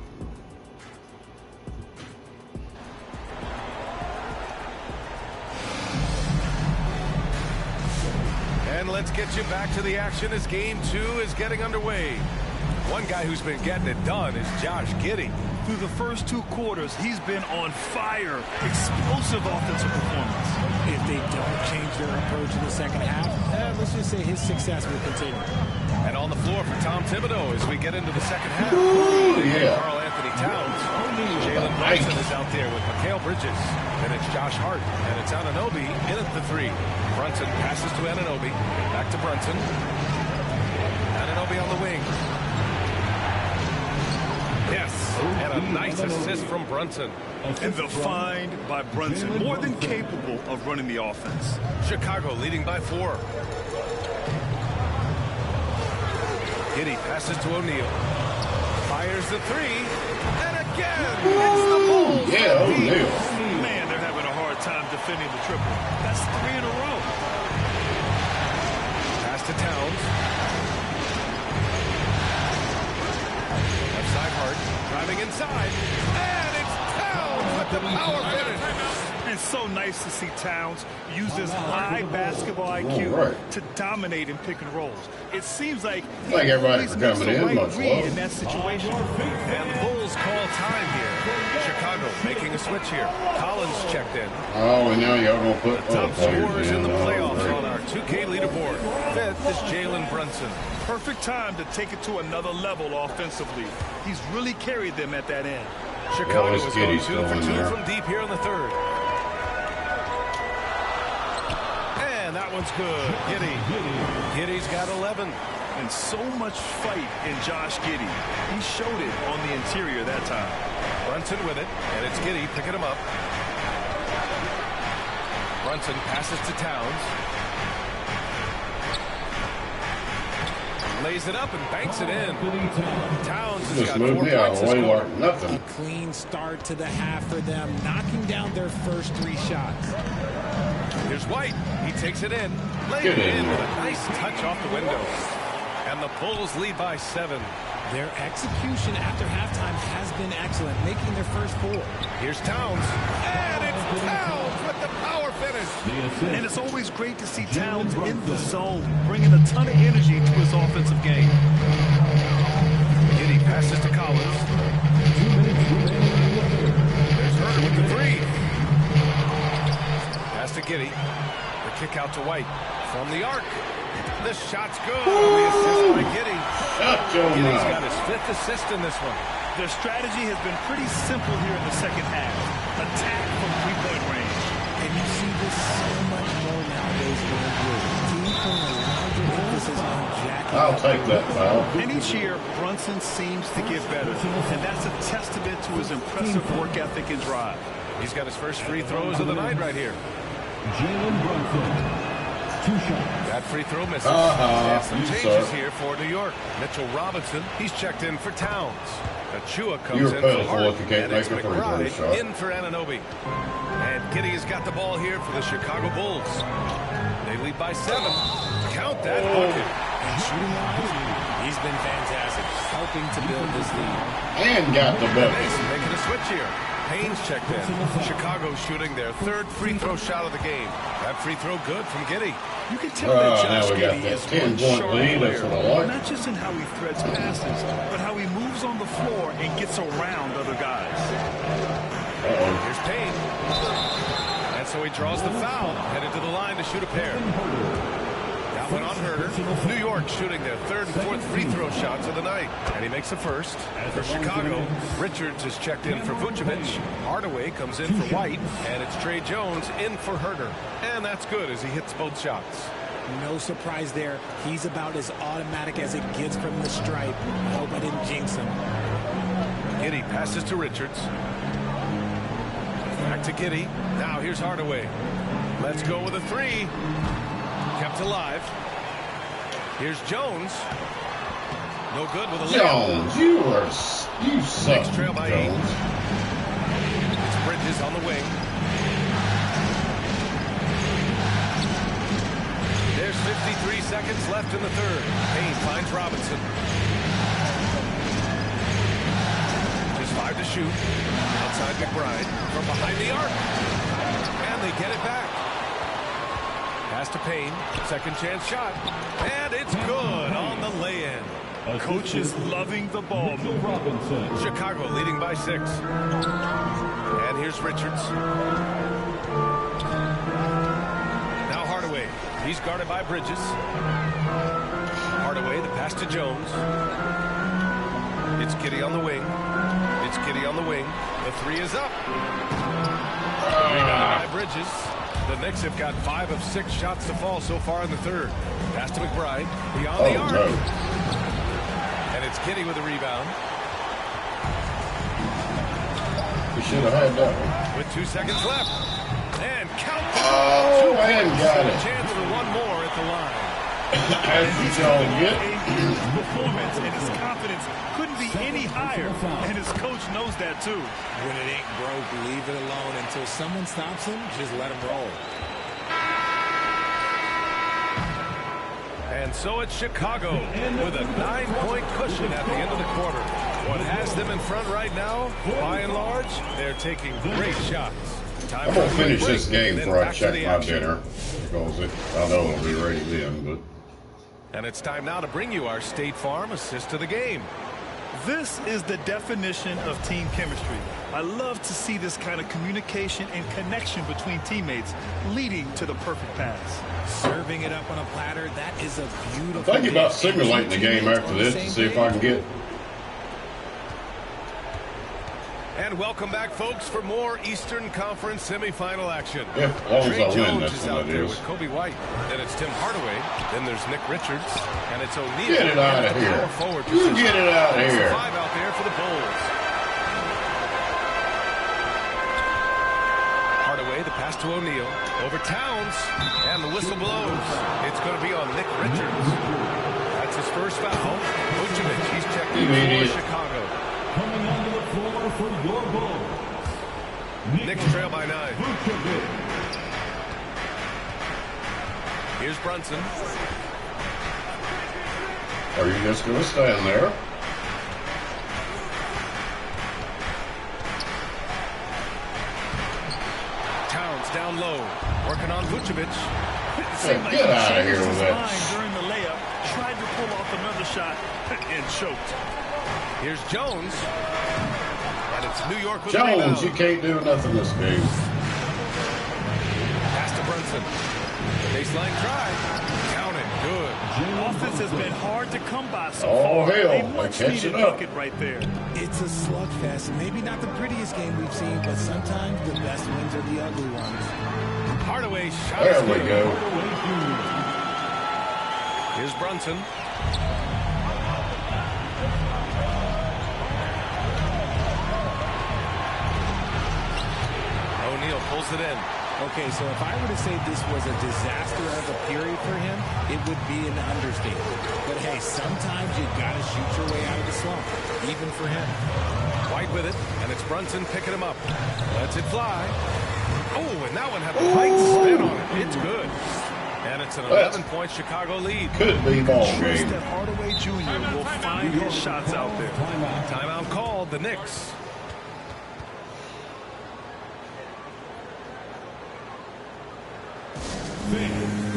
And let's get you back to the action as game 2 is getting underway. One guy who's been getting it done is Josh Giddey. Through the first 2 quarters, he's been on fire. Explosive offensive performance. If they don't change their approach in the second half, let's just say his success will continue. And on the floor for Tom Thibodeau as we get into the second half. Ooh, yeah. Karl Anthony Towns. Jalen Brunson is out there with Mikal Bridges. And it's Josh Hart. And it's Anunoby in at the 3. Brunson passes to Anunoby. Back to Brunson. Anunoby on the wing. Yes, and a nice assist from Brunson. And the find by Brunson, more than capable of running the offense. Chicago leading by 4. Giddey passes to O'Neal. Fires the 3. And again, it's the Bulls. Yeah, O'Neal. Man, they're having a hard time defending the triple. That's 3 in a row. Pass to Towns. Hart driving inside, and it's Towns with the power finish. And so nice to see Towns use his high basketball IQ to dominate in pick and rolls. It seems like thank everybody for coming in. Much love. In that situation. And the Bulls call time here. Chicago making a switch here. Collins checked in. Oh, and now y'all gonna put top scorers in the playoffs on our 2K leaderboard. 5th is Jalen Brunson. Perfect time to take it to another level offensively. He's really carried them at that end. Chicago is going 2 for 2 from deep here in the third. And that one's good. Giddey's got 11. And so much fight in Josh Giddey. He showed it on the interior that time. Brunson with it, and it's Giddey picking him up. Brunson passes to Towns. Lays it up and banks it in. Towns has got 4 points to score. Nothing. A clean start to the half for them, knocking down their first 3 shots. Here's White. He takes it in. Lays it in with a nice touch off the window. And the Bulls lead by 7. Their execution after halftime has been excellent, making their first 4. Here's Towns. And it's Towns with the power finish. And it's always great to see Towns in the zone, bringing a ton of energy to his offensive game. Giddey passes to Collins. There's Herter with the 3. Pass to Giddey. The kick out to White. From the arc. The shot's good. The assist by Giddey. Giddey's got his 5th assist in this one. Their strategy has been pretty simple here in the second half. Attack from 3-point range. And you see this so much more nowadays in the group. Teams putting a larger emphasis on jacking. I'll take that foul. And each year, Brunson seems to get better. And that's a testament to his impressive work ethic and drive. He's got his first free throws of the night right here. Jalen Brunson. 2 shots. That free throw misses. And some changes here for New York. Mitchell Robinson, he's checked in for Towns. Achua comes in for Hart, and it's McBride in for Anunoby. And Giddey has got the ball here for the Chicago Bulls. They lead by 7. Count that bucket. And shooting-wise, he's been fantastic, helping to build this lead. And got the bucket. Mason making a switch here. Haynes checked in. Chicago shooting their 3rd free throw shot of the game. That free throw good from Giddey. You can tell that Josh Giddey is one sharp player, not just in how he threads passes, but how he moves on the floor and gets around other guys. Here's Payne. And so he draws the foul, headed to the line to shoot a pair. Down That one on Herder. New York shooting their third and fourth free throw shots of the night. And he makes the first. For Chicago, Richards is checked in for Vucevic. Hardaway comes in for White. And it's Trey Jones in for Herder. And that's good as he hits both shots. No surprise there. He's about as automatic as it gets from the stripe. I hope I didn't jinx him. Giddey passes to Richards. Back to Giddey. Now here's Hardaway. Let's go with a three. Kept alive. Here's Jones. No good with a layup. Jones, you suck. Next trail by Jones. 8. It's Bridges on the wing. There's 53 seconds left in the third. Payne finds Robinson. Just 5 to shoot. Outside McBride from behind the arc. And they get it back. Pass to Payne. Second chance shot. And it's good on the lay-in. Coach is loving the ball. Chicago leading by 6. And here's Richards. Now Hardaway. He's guarded by Bridges. Hardaway, the pass to Jones. It's Giddey on the wing. It's Giddey on the wing. The three is up. Rebound by Bridges. The Knicks have got 5 of 6 shots to fall so far in the third. Pass to McBride. Beyond the arc. No. And it's Giddey with a rebound. We should have had that one. With 2 seconds left. And count. And got it. Chance for one more at the line. As you don't get. His performance and his confidence couldn't be any higher, and his coach knows that too. When it ain't broke, leave it alone. Until someone stops him, just let him roll. And so it's Chicago with a 9-point cushion at the end of the quarter. What has them in front right now, by and large, they're taking great shots. I'm going to finish this game before I check my dinner, because I know it'll be ready then. But. And it's time now to bring you our State Farm assist of the game. This is the definition of team chemistry. I love to see this kind of communication and connection between teammates leading to the perfect pass. Serving it up on a platter, that is a beautiful. I'm thinking about simulating the game after this to see if I can get. And welcome back, folks, for more Eastern Conference semifinal action. Yeah, as long as Trey I win, Jones that's is what out it there is. with Kobe White. Then it's Tim Hardaway. Then there's Nick Richards. And it's O'Neal. Get it out of here. You get it out of here. 5 out there for the Bulls. Hardaway, the pass to O'Neal. Over Towns. And the whistle blows. It's going to be on Nick Richards. That's his first foul. Vucevic, he's checked in for Chicago. Coming onto the floor for your Bulls. Knicks trail by 9. Here's Brunson. Are you just going to stand there? Towns down low. Working on Vucevic. Get out of here with that. During the layup, tried to pull off another shot and choked. Here's Jones. And it's New York with Jones, you can't do nothing this game. Pass to Brunson. Baseline try. Count it. Good. Offense has been hard to come by so far. far. Hell, much catch needed it up. bucket right there. It's a slugfest. Maybe not the prettiest game we've seen, but sometimes the best wins are the ugly ones. Hardaway shot. There we go. Here's Brunson. O'Neal pulls it in. Okay, so if I were to say this was a disaster of a period for him, it would be an understatement. But hey, sometimes you gotta shoot your way out of the slump, even for him. White with it, and it's Brunson picking him up. Lets it fly. Oh, and that one had the right spin on it. It's good. And it's an 11-point Chicago lead. Could be ball Trust game. that Hardaway Jr. will find his shots out there. Timeout called. The Knicks.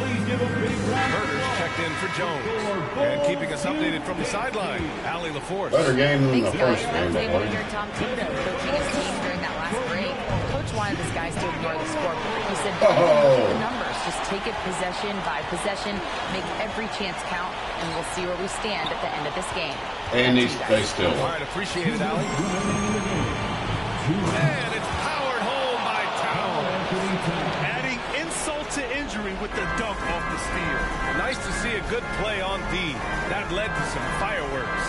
Herder's checked in for Jones. And keeping us updated from the sideline, Allie LaForce. Better game than the first I game. was I able to played. hear Tom Thibodeau coaching his team during that last break. Coach wanted his guys to ignore the scoreboard. He said, don't look at the numbers. Just take it possession by possession, make every chance count, and we'll see where we stand at the end of this game. And they still. All right, appreciate it, Allie. And it's powered home by Town. Adding insult to injury with the dunk off the steal. Nice to see a good play on D. That led to some fireworks.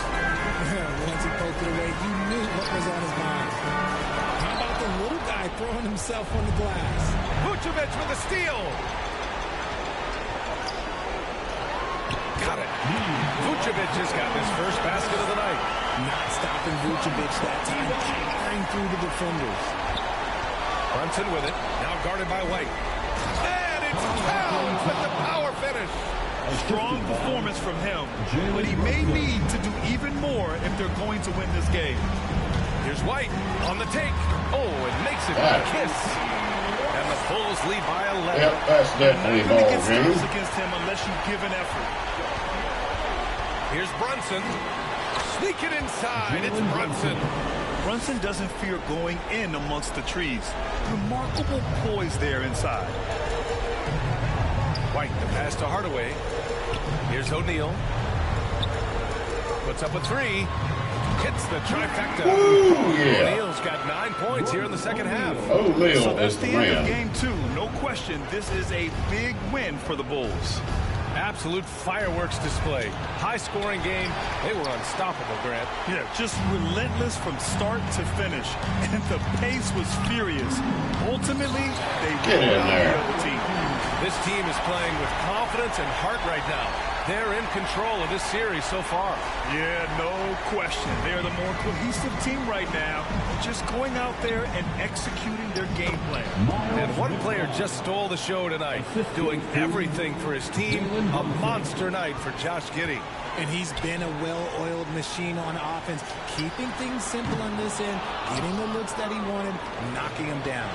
Once he poked it away, you knew what was on his mind. How about the little guy throwing himself on the glass? Vucevic with a steal. Got it. Vucevic has got his first basket of the night. Not stopping Vucevic that time, powering through the defenders. Brunson with it, now guarded by White. And it's Towns with the power finish. Strong performance from him, but he may need to do even more if they're going to win this game. Here's White on the take. Oh, it makes it a kiss. And the Bulls lead by 11. Yep, that's definitely ball game. Against him unless you give an effort. Here's Brunson. Sneak it inside. It's Brunson. Brunson doesn't fear going in amongst the trees. Remarkable poise there inside. White, the pass to Hardaway. Here's O'Neal. Puts up a three. Hits the trifecta. Ooh, yeah. O'Neal's got 9 points here in the second half. O'Neal So that's is the the end of man. game 2. No question, this is a big win for the Bulls. Absolute fireworks display. High-scoring game. They were unstoppable, Grant. Yeah, just relentless from start to finish. And the pace was furious. Ultimately, they Get in won there. the other team. This team is playing with confidence and heart right now. They're in control of this series so far. Yeah, no question. They're the more cohesive team right now. Just going out there and executing their game plan. And one player just stole the show tonight, doing everything for his team. A monster night for Josh Giddey. And he's been a well-oiled machine on offense, keeping things simple on this end, getting the looks that he wanted, knocking them down.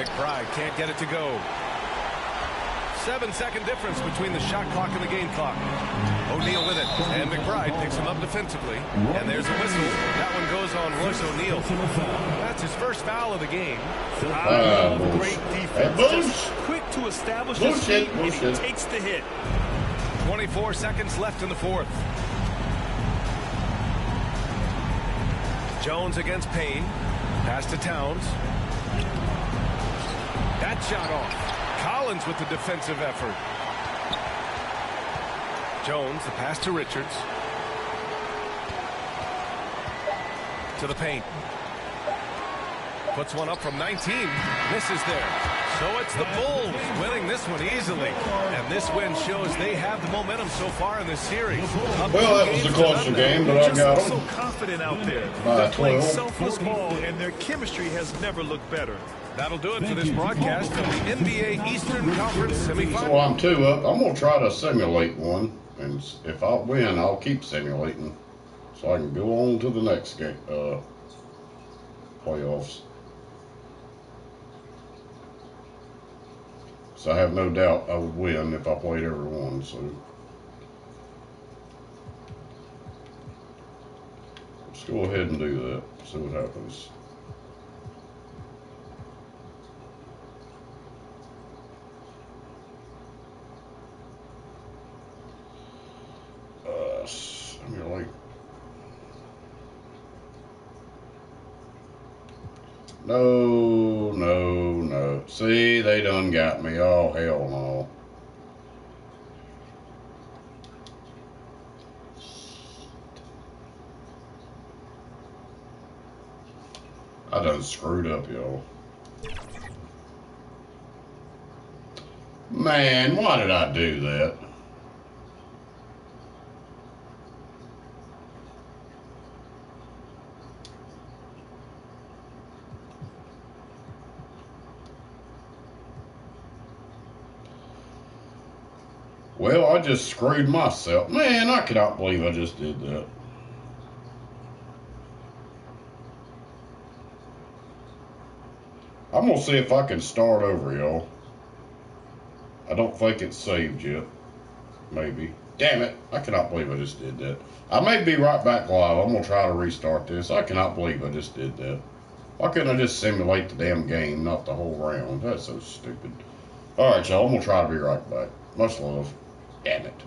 McBride can't get it to go. 7-second difference between the shot clock and the game clock. O'Neal with it, and McBride picks him up defensively. And there's a whistle. That one goes on Royce O'Neal. That's his first foul of the game. Great defense. Just quick to establish his feet, and he takes the hit. 24 seconds left in the fourth. Jones against Payne. Pass to Towns. That shot off. Collins with the defensive effort. Jones, the pass to Richards. To the paint. Puts one up from 19. Misses there. So it's the Bulls winning this one easily. And this win shows they have the momentum so far in this series. Well, that was a closer game, but I got so them. confident out there. By They're playing 12. selfless ball, and their chemistry has never looked better. That'll do it for this broadcast of the NBA Eastern Conference semifinals. So I'm 2 up. I'm going to try to simulate one. And if I win, I'll keep simulating. So I can go on to the next game, playoffs. So I have no doubt I would win if I played every one. So let's go ahead and do that. See what happens. Simulate. No, no, no. See, they done got me. Oh, hell no. I done screwed up, y'all. Man, why did I do that? Well, I just screwed myself. Man, I cannot believe I just did that. I'm going to see if I can start over, y'all. I don't think it's saved yet. Maybe. Damn it. I cannot believe I just did that. I may be right back live. I'm going to try to restart this. I cannot believe I just did that. Why couldn't I just simulate the damn game, not the whole round? That's so stupid. Alright, y'all, I'm going to try to be right back. Much love. Damn it.